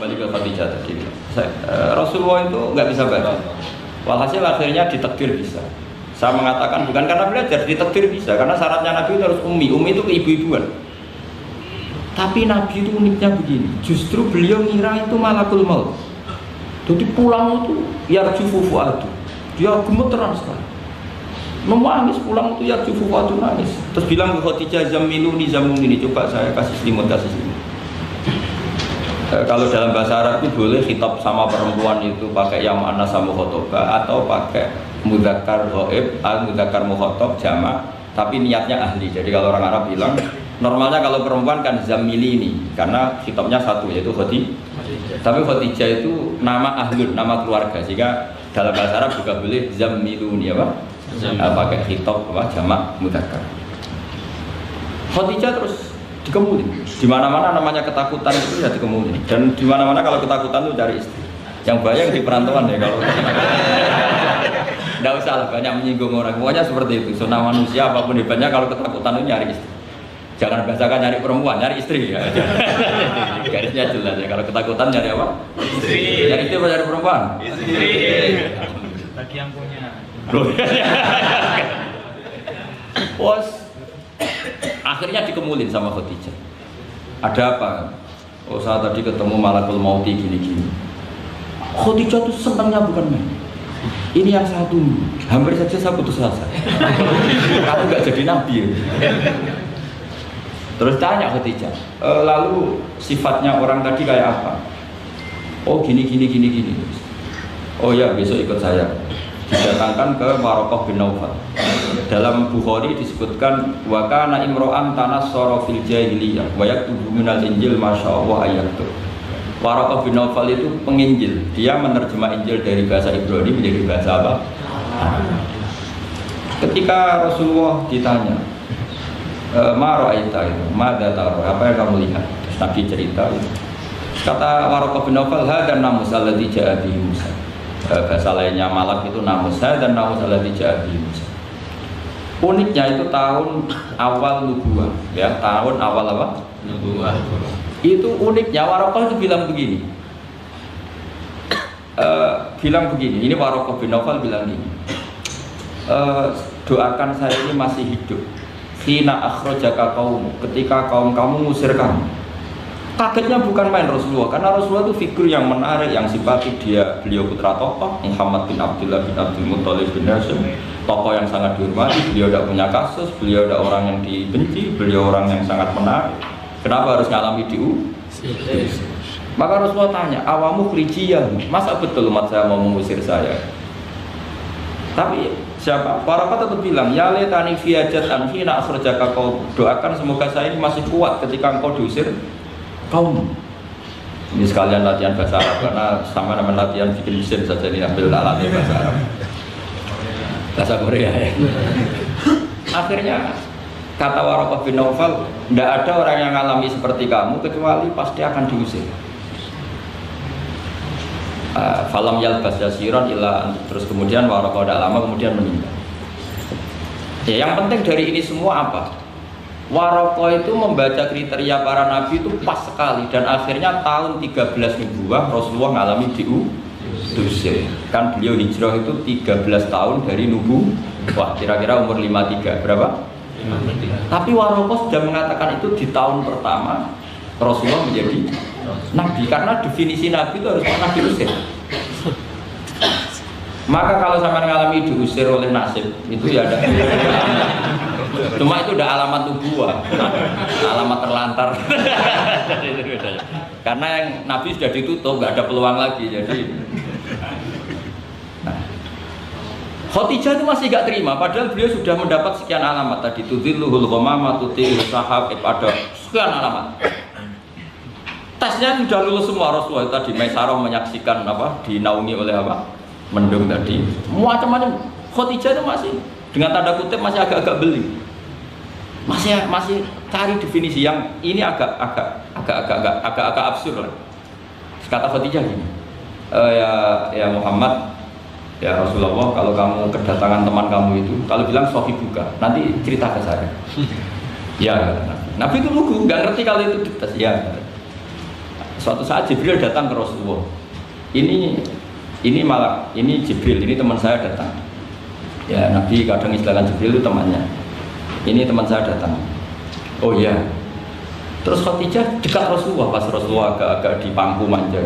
kembali ke Khadijah tadi. Rasulullah itu nggak bisa baca. Walhasil akhirnya ditakdir bisa. Saya mengatakan bukan karena belajar, ditakdir bisa. Karena syaratnya Nabi itu harus ummi. Ummi itu keibu-ibuan. Tapi Nabi itu uniknya begini. Justru beliau ngira itu malakul maut. Jadi pulang itu yarju fufuadu. Dia gemeteran sekali. Menangis pulang itu yarju fufuadu, nangis. Terus bilang ke Khadijah, zamiluni zamuni, coba saya kasih selimut. Kalau dalam bahasa Arab itu boleh khitab sama perempuan itu pakai yang mana sama khotobah atau pakai mudzakkar ghaib, mudzakkar mukhatab jamak, tapi niatnya ahli. Jadi kalau orang Arab bilang, normalnya kalau perempuan kan zamili ini karena khitabnya satu yaitu Khadijah. Tapi Khadijah itu nama ahlun, nama keluarga. Sehingga dalam bahasa Arab juga boleh zamiluni apa? Pakai khitab apa jamak mudzakkar. Khadijah terus dikemulin. Di mana-mana namanya ketakutan itu ya dikemulin. Dan di mana-mana kalau ketakutan itu cari istri. Yang bayang di perantauan ya kalau. Tidak usah lah banyak menyinggung orang. Pokoknya seperti itu. Sunnah manusia apapun hebatnya kalau ketakutan itu nyari istri. Jangan bahasakan nyari perempuan, nyari istri ya. Garisnya jelas ya. Kalau ketakutan nyari apa? Istri. Nyari istri apa nyari perempuan? Istri. Bagi yang punya. Bos. Akhirnya dikemulin sama Khadijah. Ada apa? Oh saya tadi ketemu malakul mauti gini-gini. Khadijah tuh senangnya bukan main. Ini yang saya tunggu. Hampir saja saya putus asa. Kamu nggak jadi nabi ya? Terus tanya Khadijah, lalu sifatnya orang tadi kayak apa? Oh gini. Oh ya besok ikut saya. Didatangkan ke Waraqah bin Naufal. Dalam Bukhari disebutkan wa kana imro'an tanassara fil jahiliyah wa yaktubu minal injil masyaallah ayatu. Waraqah bin Naufal itu penginjil. Dia menerjemah Injil dari bahasa Ibrani menjadi bahasa apa? Ketika Rasulullah ditanya, ma ra'aita itu, madza tara? Apa yang kamu lihat? Terus Nabi cerita itu. Kata Waraqah bin Naufal, hadan namus alladzi ja'a bihi Musa. Bahasa lainnya malak itu namus dan namus alladzi ja'a bihi Musa. Uniknya itu tahun awal nubuwah, ya tahun awal apa? Nubuwah. Itu uniknya Waraqah itu bilang begini. Ini Waraqah bin Naufal bilang ini. Doakan saya ini masih hidup. Hina akhrajaka qaum, ketika kaum kamu ngusir kamu. Kagetnya bukan main Rasulullah, karena Rasulullah itu figur yang menarik, yang simpatik. Beliau putra tokoh Muhammad bin Abdullah bin Abdul Muttalib bin Hashim, tokoh yang sangat dihormati. Beliau tidak punya kasus, beliau tidak orang yang dibenci, beliau orang yang sangat menarik. Kenapa harus ngalami diusir? Maka Rasulullah tanya, awamu krijiyah, masa betul umat saya mau mengusir saya? Tapi siapa? Para tetap bilang, ya letani fiyajat anhina akhrajaka qaum. Doakan semoga saya ini masih kuat ketika engkau diusir kaum. Ini sekalian latihan bahasa Arab karena sama dengan latihan bikin mesin saja ini ambil alatnya bahasa Arab. Bahasa Korea ya. Akhirnya kata Waraqah bin Naufal, tidak ada orang yang mengalami seperti kamu kecuali pasti akan diusir. Falam yalbas yasiran illa, terus kemudian Waraqah tidak lama kemudian meninggal. Ya, yang penting dari ini semua apa? Waraqah itu membaca kriteria para nabi itu pas sekali dan akhirnya tahun 13 nubuwah Rasulullah mengalami diusir. Kan beliau hijrah itu 13 tahun dari nubuwah, kira-kira umur 53 berapa? 53. Tapi Waraqah sudah mengatakan itu di tahun pertama Rasulullah menjadi nabi, karena definisi nabi itu harus pernah diusir. Maka kalau sampai mengalami diusir oleh nasib itu ya ada. Cuma itu udah alamat nubuwah, alamat terlantar. Karena yang nabi sudah ditutup, nggak ada peluang lagi. Jadi Khadijah itu masih gak terima, padahal beliau sudah mendapat sekian alamat tadi. Tudhilluhul ghamama tutil sahab, ada sekian alamat. Tesnya sudah lulus semua. Rasulullah tadi Maisarah menyaksikan apa, dinaungi oleh apa, mendung tadi. Macam-macam. Khadijah itu masih dengan tanda kutip masih agak-agak beli. Masih cari definisi yang ini agak absurd lah. Kata Khadijah gini, ya Muhammad, ya Rasulullah, kalau kamu kedatangan teman kamu itu, kalau bilang sofi buka, nanti cerita ke saya. Ya, Nabi itu lugu, nggak ngerti kalau itu dites. Ya, Suatu saat Jibril datang ke Rasulullah. Ini Jibril, ini teman saya datang. Ya Nabi kadang istilahkan Jibril itu temannya. Ini teman saya datang. Oh iya. Terus Khadijah dekat Rasulullah, pas Rasulullah agak-agak di pangku manja.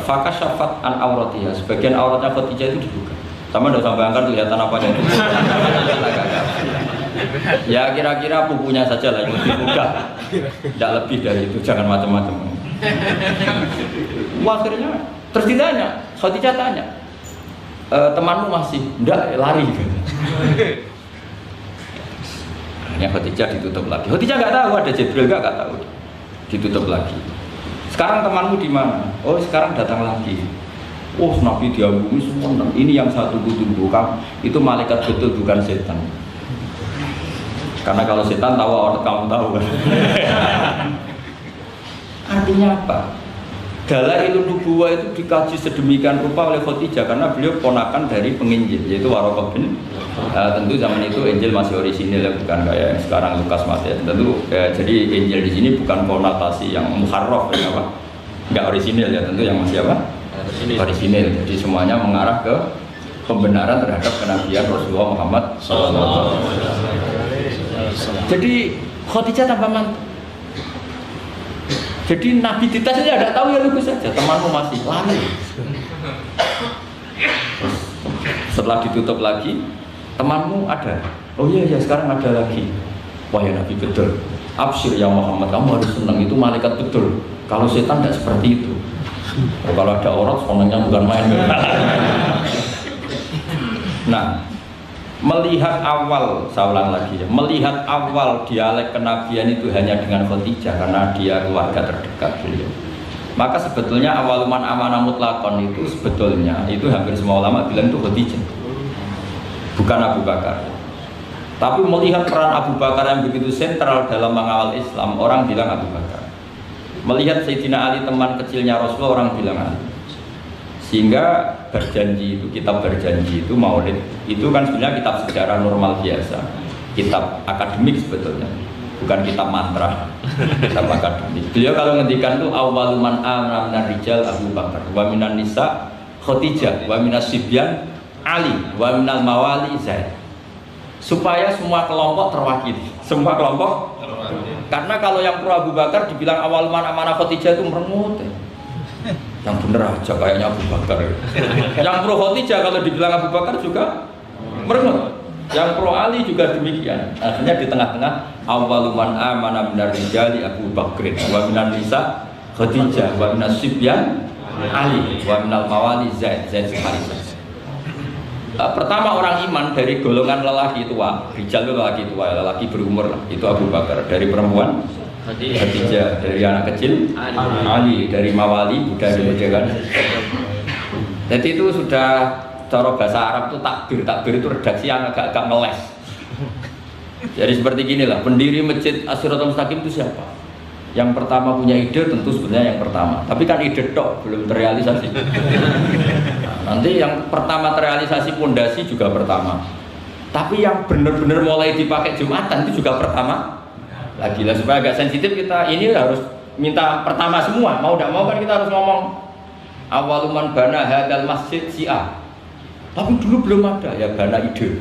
Fakasyafat an auratiha, sebagian auratnya Khadijah itu dibuka. Sama tidak usah bayangkan kelihatan apa itu. Ya kira-kira pupunya saja lah yang dibuka. Tidak lebih dari itu, jangan macam-macam. Akhirnya terus ditanya, Khadijah tanya, temanmu masih? Tidak, lari. Akhirnya Khadijah ditutup lagi. Khadijah nggak tahu ada Jibril, nggak tahu. Ditutup lagi. Sekarang temanmu di mana? Oh sekarang datang lagi. Oh Nabi diagumi semua. Ini yang satu tunggu kamu itu malaikat betul bukan setan. Karena kalau setan tahu orang kamu tahu kan. Artinya apa? Dalailun nubuwah itu dikaji sedemikian rupa oleh Khadijah karena beliau ponakan dari penginjil yaitu Waraqah bin. Tentu zaman itu Injil masih orisinil ya, bukan kayak sekarang Lukas Matius. Tentu jadi Injil di sini bukan konotasi yang muharraf ya, apa? Enggak orisinil ya, tentu yang masih apa? Orisinil. Jadi semuanya mengarah ke pembenaran terhadap kenabian Rasulullah Muhammad SAW. Jadi Khadijah tambah mantap. Jadi Nabi dites saja tidak tahu ya lugu saja. Temanmu masih lari. Setelah ditutup lagi, temanmu ada. Oh iya ya sekarang ada lagi. Wah ya Nabi betul. Absyir ya Muhammad, kamu harus senang, itu malaikat betul. Kalau setan tidak seperti itu. Kalau ada orang senangnya bukan main. Nah, melihat awal, saya ulang lagi ya, melihat awal dialek kenabian itu hanya dengan Khadijah karena dia keluarga terdekat beliau. Maka sebetulnya awaluman amanah mutlakon itu sebetulnya itu hampir semua ulama bilang itu Khadijah, bukan Abu Bakar. Tapi melihat peran Abu Bakar yang begitu sentral dalam mengawal Islam, orang bilang Abu Bakar. Melihat Sayyidina Ali teman kecilnya Rasulullah, orang bilang Ali. Sehingga berjanji itu, kitab berjanji itu Maulid itu kan sebenarnya kitab sejarah normal biasa, kitab akademik sebetulnya, bukan kitab mantra, kitab akademik. Beliau kalau ngendikan tuh awaluman amana minar rijal Abu Bakar, wa minan nisa Khadijah, wa minas sibyan Ali, wa minal mawali Zaid. Supaya semua kelompok terwakili, semua kelompok. Karena kalau yang pro Abu Bakar dibilang awaluman amanah Khadijah itu merengut. Yang bener aja kayaknya Abu Bakar. Yang pro Khadijah kalau dibilang Abu Bakar juga merengut. Yang pro Ali juga demikian. Akhirnya di tengah-tengah awaluman amana minar rijali Abu Bakrin, wa minan nisa Khadijah, wa minas sibyan Ali, wa minal mawali Zaid Harisah. Pertama orang iman dari golongan lelaki tua, rijal itu lelaki tua, lelaki berumur itu Abu Bakar. Dari perempuan Khadijah, dari anak kecil Ali, dari mawali Buddha kan. Jadi itu sudah cara bahasa Arab itu takbir itu redaksi yang agak-agak ngeles. Jadi seperti ginilah, pendiri masjid As-Siratal Mustaqim itu siapa? Yang pertama punya ide tentu sebenarnya yang pertama, tapi kan ide tok belum terrealisasi. Nanti yang pertama terrealisasi pondasi juga pertama, tapi yang benar-benar mulai dipakai Jumatan itu juga pertama. Lagi-lagi supaya agak sensitif kita ini harus minta pertama semua, mau tidak mau kan kita harus ngomong awaluman bana hadal masjid si'ah. Tapi dulu belum ada ya bana ide.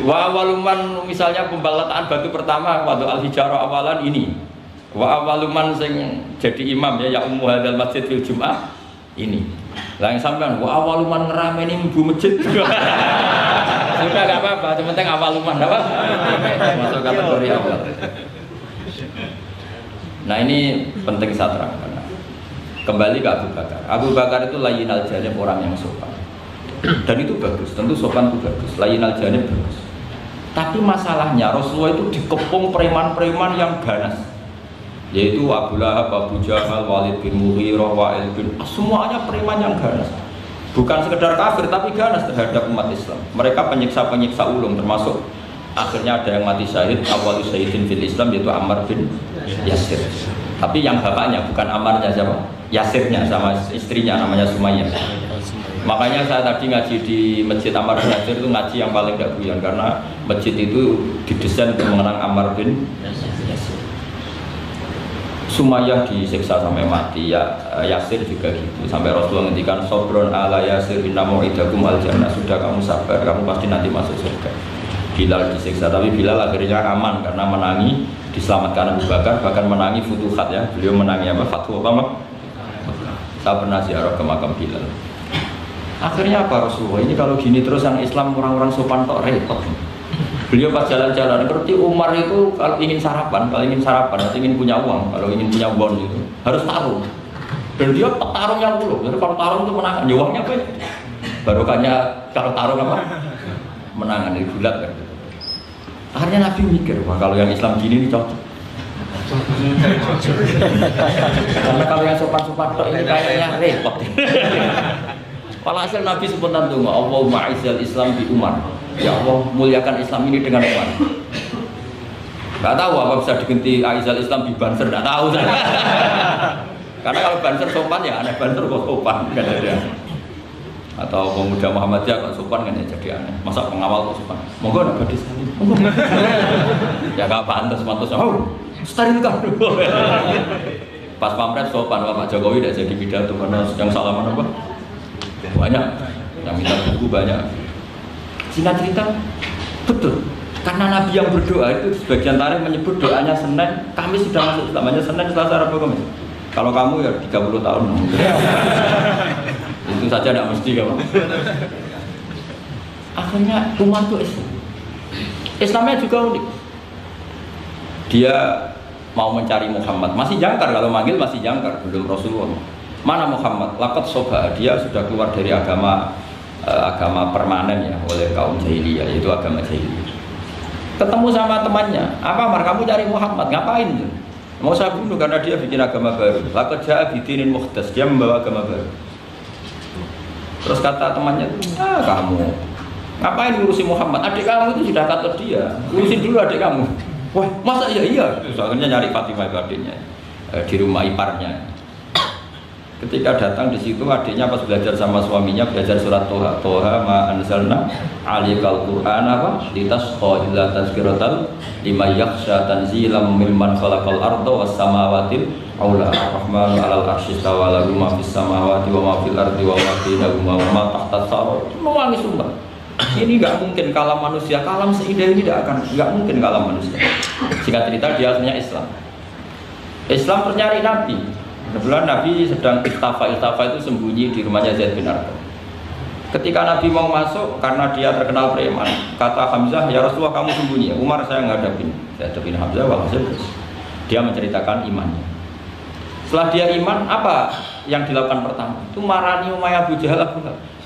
Wa awaluman misalnya pembalataan batu pertama waktu al-hijarah awalan ini. Wa awaluman sing jadi imam ya ummu hadal masjid fil jum'ah ini. Lah yang sampean wa awaluman ngerameni mlebu masjid. Sudah enggak apa-apa, yang penting awaluman apa? Masuk kategori awal. Nah ini penting saya terangkan. Kembali ke Abu Bakar. Abu Bakar itu layyinal janib, orang yang sopan. Dan itu bagus, tentu sopan itu bagus. Layyinal janib bagus. Tapi masalahnya Rasulullah itu dikepung preman-preman yang ganas. Yaitu Abu Lahab, Abu Jahal, Walid bin Mughirah, Wa'il bin, semuanya preman yang ganas. Bukan sekedar kafir tapi ganas terhadap umat Islam. Mereka penyiksa-penyiksa ulung, termasuk akhirnya ada yang mati syahid, awal syahidin fil Islam, yaitu Ammar bin Yasir. Tapi yang bapaknya bukan Ammarnya, siapa? Yasirnya sama istrinya namanya Sumayyah. Makanya saya tadi ngaji di Masjid Ammar bin Yasir itu ngaji yang paling tidak buyar, karena masjid itu didesain untuk mengenang Ammar bin Yasir. Sumayyah disiksa sampai mati, ya Yasir juga gitu. Sampai Rasulullah ngendikan sobron ala Yasir inna mu'idakum al-jannah, sudah kamu sabar, kamu pasti nanti masuk surga. Bilal disiksa, tapi Bilal akhirnya aman karena menangi, diselamatkan Abu Bakar, bahkan menangi futuhat ya. Beliau menangi apa? Fathu apa? Saya pernah ziarah ke makam Bilal. Akhirnya apa Rasulullah? Ini kalau gini terus yang Islam orang-orang sopan tok repot. Beliau pas jalan-jalan ngerti Umar itu kalau ingin sarapan atau ingin punya uang, kalau ingin punya bon itu harus tarung. Dan dia petarung yang dulu. Jadi kalau tarung itu menang, uangnya apa? Barokahnya kalau tarung apa? Menangan dari bulat kan. Akhirnya Nabi mikir, wah kalau yang Islam gini ini cocok. Karena kalau yang sopan-sopan ini kayaknya repot. Walhasil Nabi spontan donga, Allahumma izzal Islam bi Umar. Ya Allah muliakan Islam ini dengan Umar. Gak tahu apa bisa diganti izzal Islam bi Banser, gak tahu. Karena kalau Banser sopan ya aneh, Banser kok sopan kan ada. Atau pemuda Muhammadiyah kok sopan kan ya jadi aneh. Masa pengawal kok sopan? Monggo nak gadis sekali. Ya gak pantas mantusnya. Oh, sterilkan. Pas pamret sopan Pak Jokowi tidak jadi pidato karena yang salaman apa? Banyak. Yang minta buku banyak. Singkat cerita, betul. Karena Nabi yang berdoa itu sebagian tarikh menyebut doanya Senin, Kamis sudah masuk Islam. Hanya Senin, Selasa, Rabu, Kamis. Kalau kamu ya 30 tahun. Itu saja tidak mesti kamu. Akhirnya umat itu Islam. Islamnya juga unik. Dia mau mencari Muhammad, masih jangkar kalau manggil masih jangkar, belum Rasulullah. Mana Muhammad? Laqad soba, dia sudah keluar dari agama permanen ya oleh kaum jahiliyah, yaitu agama jahiliyah. Ketemu sama temannya, apa Mar kamu cari Muhammad ngapain? Mau saya bunuh karena dia bikin agama baru. Laqad ja'a bidinin muhdas, dia membawa agama baru. Terus kata temannya, kamu ngapain ngurusi Muhammad? Adik kamu itu sudah kata dia, urusin dulu adik kamu. Wah masa iya? Terus akhirnya nyari Fatimah itu adiknya di rumah iparnya. Ketika datang di situ adiknya pas belajar sama suaminya belajar surat Toha. Toha ma anzalna alikal Qur'an apa? Litasqa illa tazkiratal liman yakhsha tanzilam mimman khalaqal arda was samawati aula ar-rahmanu 'alal arsy istawa lahu ma fis samawati wa ma fil ardi wa ma bainahuma wa ma tahta tsara. Mewangi sumpah. Ini enggak mungkin kalam manusia, kalam seindah ini enggak mungkin kalam manusia. Singkat cerita dia akhirnya Islam. Islam terus nyari Nabi. Kebetulan Nabi sedang istafa itu sembunyi di rumahnya Zaid bin Arqam. Ketika Nabi mau masuk, karena dia terkenal preman, kata Hamzah, ya Rasulullah kamu sembunyi. Umar saya ngadapin Hamzah, walhasil dia menceritakan imannya. Setelah dia iman, apa yang dilakukan pertama? Itu marani Umayyah Abu Jahal.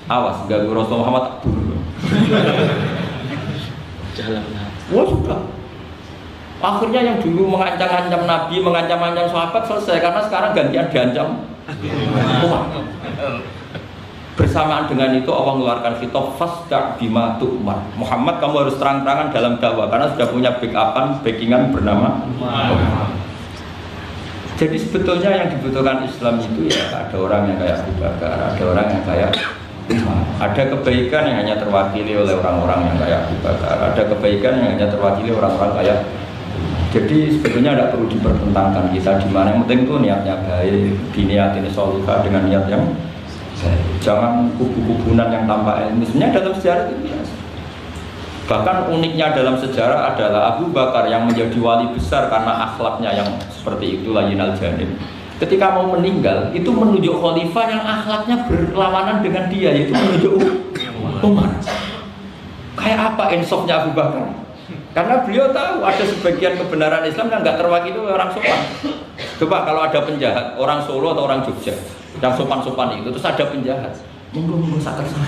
Awas, ganggu Rasulullah Muhammad tak dulu. Wah sudah. Akhirnya yang dulu mengancam-ancam Nabi, mengancam-ancam sahabat selesai karena sekarang gantian diancam umat. Bersamaan dengan itu Allah mengeluarkan khitab fasda' bima tu'mar. Muhammad kamu harus terang-terangan dalam dakwah karena sudah punya backingan bernama Muhammad. Jadi sebetulnya yang dibutuhkan Islam itu ya ada orang yang kayak Abu Bakar, ada orang yang kayak Umar. Ada kebaikan yang hanya terwakili oleh orang-orang yang kayak Abu Bakar, ada kebaikan yang hanya terwakili orang-orang kayak. Jadi sebetulnya tidak perlu dipertentangkan kita di mana, yang penting itu niatnya baik, diniatin sholihah dengan niat yang baik. Jangan kubu-kubunan yang tanpa ilmu. Sebenarnya dalam sejarah itu biasa. Bahkan uniknya dalam sejarah adalah Abu Bakar yang menjadi wali besar karena akhlaknya yang seperti itulah Yinal Janib. Ketika mau meninggal, itu menunjuk khalifah yang akhlaknya berlawanan dengan dia, yaitu menunjuk Umar. Kayak apa insofnya Abu Bakar? Karena beliau tahu ada sebagian kebenaran Islam yang nggak terwakili oleh orang sopan. Coba kalau ada penjahat, orang Solo atau orang Jogja, yang sopan-sopan itu, terus ada penjahat, monggo sakit sana.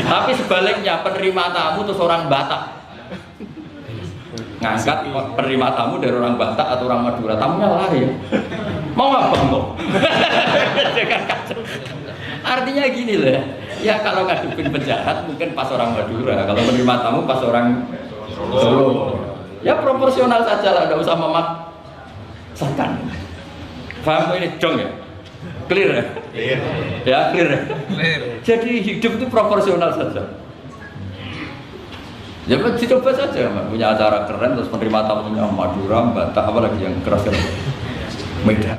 Tapi sebaliknya penerima tamu terus orang Batak, ngangkat penerima tamu dari orang Batak atau orang Madura, tamunya lari ya. Mau apa kok? Artinya gini loh ya, kalau ngadepin penjahat mungkin pas orang Madura, kalau menerima tamu pas orang Solo. Ya proporsional saja lah, tidak usah memaksakan. Paham ini jong ya? Clear ya? Ya clear ya? Jadi hidup itu proporsional saja. Ya coba saja, Mas. Punya acara keren terus menerima tamunya Madura, Batak, apalagi yang keras-keras. Medan.